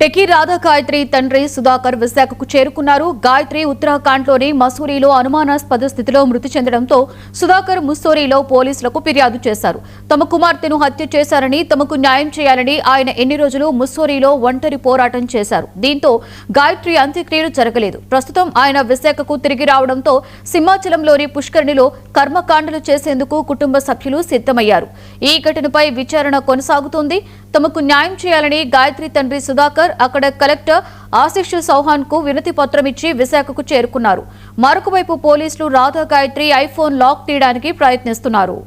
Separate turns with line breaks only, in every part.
Techie Radha Gayatri తండ్రి సుధాకర్ విశాఖకు చేరుకున్నారు. గాయత్రి ఉత్తరాఖండ్లోని మసూరీలో అనుమానాస్పద స్థితిలో మృతి చెందడంతో సుధాకర్ ముస్సోరీలో పోలీసులకు ఫిర్యాదు చేశారు. తమ కుమార్తెను హత్య చేశారని, తమకు న్యాయం చేయాలని ఆయన ఎన్ని రోజులు ముస్సోరీలో ఒంటరి పోరాటం చేశారు. దీంతో గాయత్రి అంత్యక్రియలు జరగలేదు. ప్రస్తుతం ఆయన విశాఖకు తిరిగి రావడంతో సింహాచలంలోని పుష్కరిణిలో కర్మకాండలు చేసేందుకు కుటుంబ సభ్యులు సిద్ధమయ్యారు. ఈ ఘటనపై విచారణ కొనసాగుతోంది. తమకు న్యాయం చేయాలని గాయత్రి తండ్రి సుధాకర్ అక్కడ కలెక్టర్ ఆశిష్ చౌహాన్ కు వినతి పత్రం ఇచ్చి విశాఖకు చేరుకున్నారు. మరొక వైపు పోలీసులు రాధా గాయత్రి ఐఫోన్ లాక్ తీయడానికి ప్రయత్నిస్తున్నారు.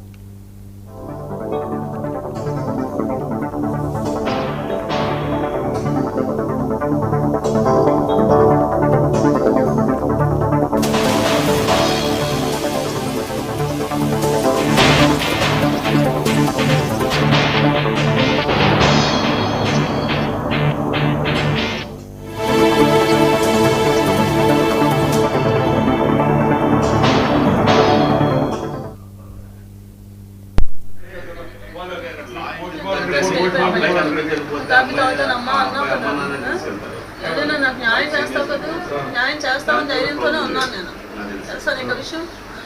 ఏదైనా నాకు న్యాయం చేస్తావు కదా, న్యాయం చేస్తావని ధైర్యంతోనే ఉన్నాను నేను. తెలుసా నీకు విషయం?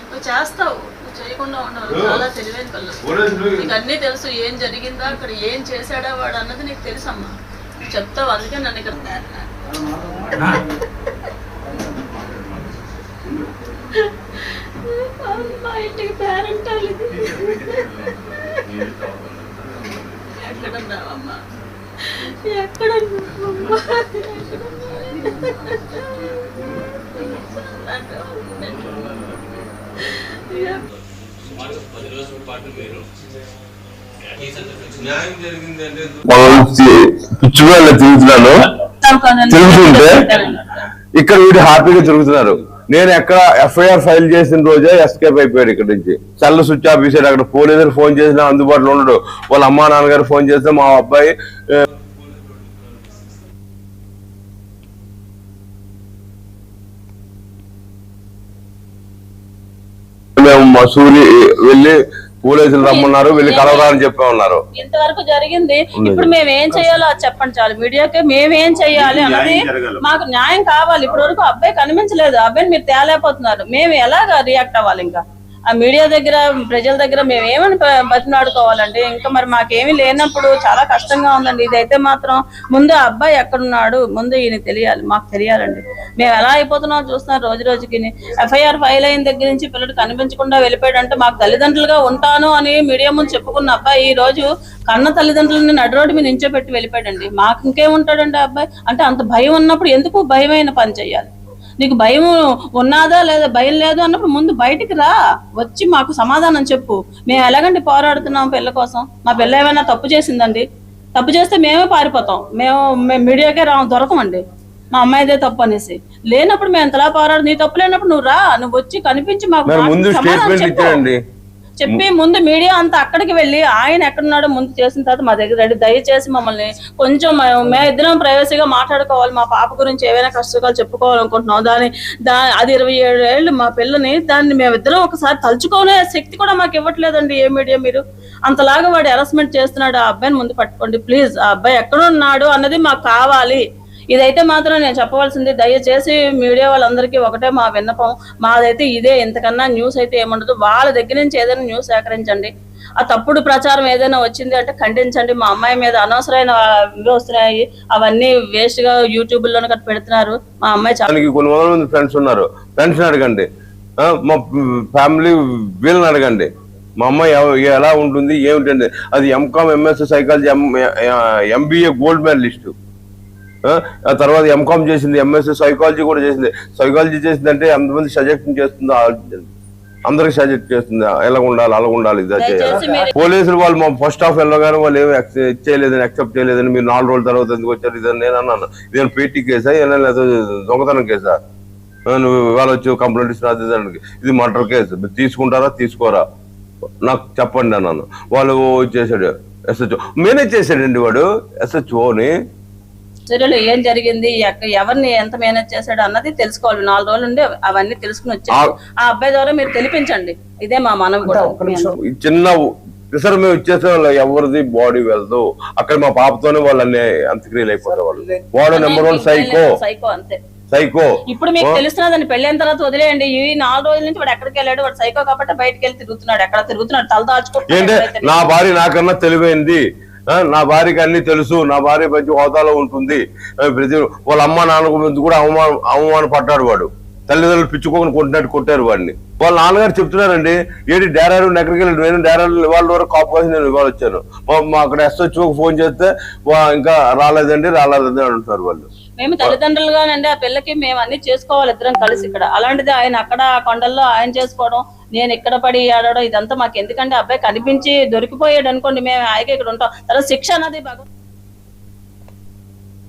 నువ్వు చేస్తావు, నువ్వు చేయకుండా ఉండవు. చాలా తెలివైన పిల్లలు, నీకు అన్నీ తెలుసు. ఏం జరిగిందా అక్కడ, ఏం చేశాడా వాడు అన్నది నీకు తెలుసమ్మా. నువ్వు చెప్తావు, అందుకే నన్ను ఇక్కడ మా ఇంటికి పేరెంట్ ఎక్కడున్నావమ్మా? ఎక్కడ
తిరుగుతున్నాను, తిరుగుతుంటే ఇక్కడ వీడు హ్యాపీగా తిరుగుతున్నారు. నేను ఎక్కడ ఎఫ్ఐఆర్ ఫైల్ చేసిన రోజే ఎస్కేప్ అయిపోయాడు ఇక్కడ నుంచి. చల్ల స్విచ్ ఆఫ్ చేశాడు. అక్కడ పోలీసులు ఫోన్ చేసినా అందుబాటులో ఉండడు. వాళ్ళ అమ్మా నాన్నగారు ఫోన్ చేస్తే మా అబ్బాయి మేము మసూరి వెళ్ళి పోలీసులు రమ్మన్నారు, వెళ్ళి కలవరాని చెప్పే ఉన్నారు.
ఇంతవరకు జరిగింది. ఇప్పుడు మేము ఏం చేయాలో అది చెప్పండి చాలు. మీడియాకి మేమేం చేయాలి అన్నది మాకు న్యాయం కావాలి. ఇప్పటి వరకు అబ్బాయి కనిపించలేదు. అబ్బాయిని మీరు తేలేకపోతున్నారు. మేము ఎలాగా రియాక్ట్ అవ్వాలి? ఇంకా ఆ మీడియా దగ్గర, ప్రజల దగ్గర మేము ఏమని బతినాడుకోవాలండి? ఇంకా మరి మాకేమీ లేనప్పుడు చాలా కష్టంగా ఉందండి. ఇదైతే మాత్రం ముందు ఆ అబ్బాయి ఎక్కడున్నాడు, ముందు ఈయన తెలియాలి, మాకు తెలియాలండి. మేము ఎలా అయిపోతున్నాం చూస్తున్నాం రోజు రోజుకి. ఎఫ్ఐఆర్ ఫైల్ అయిన దగ్గర నుంచి పిల్లడు కనిపించకుండా వెళ్ళిపోయాడంటే, మాకు తల్లిదండ్రులుగా ఉంటాను అని మీడియా ముందు చెప్పుకున్న అబ్బాయి ఈ రోజు కన్న తల్లిదండ్రులని నడు రోడ్డు మీద నించోబెట్టి వెళ్ళిపోయాడండి. మాకు ఇంకేముంటాడండి అబ్బాయి? అంటే అంత భయం ఉన్నప్పుడు ఎందుకు భయమైన పని చేయాలి? నీకు భయం ఉన్నదా లేదా, భయం లేదు అన్నప్పుడు ముందు బయటికి రా, వచ్చి మాకు సమాధానం చెప్పు. మేము ఎలాగంటే పోరాడుతున్నాం పిల్ల కోసం. మా పిల్ల ఏమైనా తప్పు చేసిందండి? తప్పు చేస్తే మేమే పారిపోతాం. మేము మీడియాకే దొరకమండి మా అమ్మాయిదే తప్పు అనేసి. లేనప్పుడు మేము ఎంతలా పోరాడు. నీ తప్పు లేనప్పుడు నువ్వు రా, నువ్వు వచ్చి కనిపించి మాకు చెప్పి ముందు మీడియా అంతా అక్కడికి వెళ్ళి ఆయన ఎక్కడున్నాడో ముందు చేసిన తర్వాత మా దగ్గర రండి. దయచేసి మమ్మల్ని కొంచెం మేము ఇద్దరం ప్రైవసీగా మాట్లాడుకోవాలి. మా పాప గురించి ఏవైనా కష్టాలు చెప్పుకోవాలనుకుంటున్నాం. అది 27 ఏళ్ళు మా పిల్లని, దాన్ని మేమిద్దరం ఒకసారి తలుచుకునే శక్తి కూడా మాకు ఇవ్వట్లేదండి ఏ మీడియా. మీరు అంతలాగా వాడు హెరాస్మెంట్ చేస్తున్నాడు. ఆ అబ్బాయిని ముందు పట్టుకోండి ప్లీజ్. ఆ అబ్బాయి ఎక్కడున్నాడు అన్నది మాకు కావాలి. ఇదైతే మాత్రం నేను చెప్పవలసింది. దయచేసి మీడియా వాళ్ళందరికీ ఒకటే మా విన్నపం, మాదైతే ఇదే. ఇంతకన్నా న్యూస్ అయితే ఏముండదు. వాళ్ళ దగ్గర నుంచి ఏదైనా న్యూస్ సేకరించండి. ఆ తప్పుడు ప్రచారం ఏదైనా వచ్చింది అంటే ఖండించండి. మా అమ్మాయి మీద అనవసరమైన వస్తున్నాయి, అవన్నీ వేస్ట్ గా యూట్యూబ్ లోనే పెడుతున్నారు. మా అమ్మాయి
చాలా కొన్ని వందల మంది ఫ్రెండ్స్ ఉన్నారు. ఫ్రెండ్స్ అడగండి, మా ఫ్యామిలీ వీళ్ళని అడగండి. మా అమ్మాయి ఎలా ఉంటుంది ఏమిటండి. అది MCom, MSc psychology, MBA gold medalist. ఆ తర్వాత ఎంకామ్ చేసింది, ఎంఎస్సీ సైకాలజీ కూడా చేసింది. సైకాలజీ చేసిందంటే ఎంతమంది సజెక్షన్ చేస్తుందో అందరికి సజెక్ట్ చేస్తుంది. ఎలా ఉండాలి, అలా ఉండాలి, ఇదా చేయాలి. పోలీసులు వాళ్ళు ఫస్ట్ హాఫ్ వెళ్ళగానే వాళ్ళు ఏమి చేయలేదని, యాక్సెప్ట్ చేయలేదని, మీరు 4 రోజుల తర్వాత ఎందుకు వచ్చారు ఇదని నేను అన్నాను. ఇదేనా పేటీ కేసా, ఏదైనా దొంగతనం కేసా? నువ్వు ఇవాళ వచ్చి కంప్లైంట్ ఇస్తున్నా, ఇది మర్డర్ కేసు, తీసుకుంటారా తీసుకోరా నాకు చెప్పండి అన్నాను. వాళ్ళు చేశాడు ఎస్హెచ్ఓ, మేనేజ్ చేశాడండి వాడు ఎస్హెచ్ఓని.
చర్యలు ఏం జరిగింది, ఎవరిని ఎంత మేనేజ్ చేశాడు అన్నది తెలుసుకోవాలి. 4 రోజులు ఉండి అవన్నీ తెలుసుకుని వచ్చాడు. ఆ అబ్బాయి ద్వారా మీరు తెలిపించండి. ఇదే మా మనం కూడా.
చిన్న రిసర్వ్ మేము ఇచ్చేస్తే వాళ్ళు ఎవరిది బాడీ వెళ్దు. అక్కడ మా పాపతోనే వాళ్ళని అంత్యక్రియలు అయిపోతారు. వాడు నెంబర్ 1 సైకో
సైకో అంతే.
సైకో.
ఇప్పుడు మీకు తెలుస్తున్నదని పెళ్ళైన తర్వాత వదిలేయండి. ఈ 4 రోజుల నుంచి వాడు ఎక్కడికి వెళ్ళాడు, వాడు సైకో కాబట్టి బయటకు వెళ్ళి తిరుగుతున్నాడు, ఎక్కడ తిరుగుతున్నాడు, తల
ఏంటంటే
దాచుకుంటున్నాడు.
నా భార్య నాకన్నా తెలివైంది, నా భార్యకి అన్ని తెలుసు, నా భార్య మంచి హోదాలో ఉంటుంది, ప్రతి వాళ్ళ అమ్మ నాన్న గురించి కూడా అవమాన పడ్డాడు వాడు. తల్లిదండ్రులు పిచ్చుకోకుండా కొట్టినట్టు కొట్టారు వాడిని. వాళ్ళ నాన్నగారు చెప్తున్నారండి, ఏంటి డేరాలు ఎక్కడికి వెళ్ళి నేను డేరాలు వాళ్ళ వరకు కాపు కోసం నేను ఇవాళ వచ్చాను. మా అక్కడ SHO ఫోన్ చేస్తే ఇంకా రాలేదండి అంటున్నారు వాళ్ళు.
మేము తల్లిదండ్రులుగానండి ఆ పిల్లకి మేము అన్ని చేసుకోవాలి ఇద్దరం కలిసి ఇక్కడ. అలాంటిది ఆయన అక్కడ కొండల్లో ఆయన చేసుకోవడం, నేను ఇక్కడ పడి ఆడడం, ఇదంతా మాకు ఎందుకంటే అబ్బాయి కనిపించి దొరికిపోయాడు అనుకోండి, మేము హాయిగా ఇక్కడ ఉంటాం. తర్వాత శిక్ష అన్నది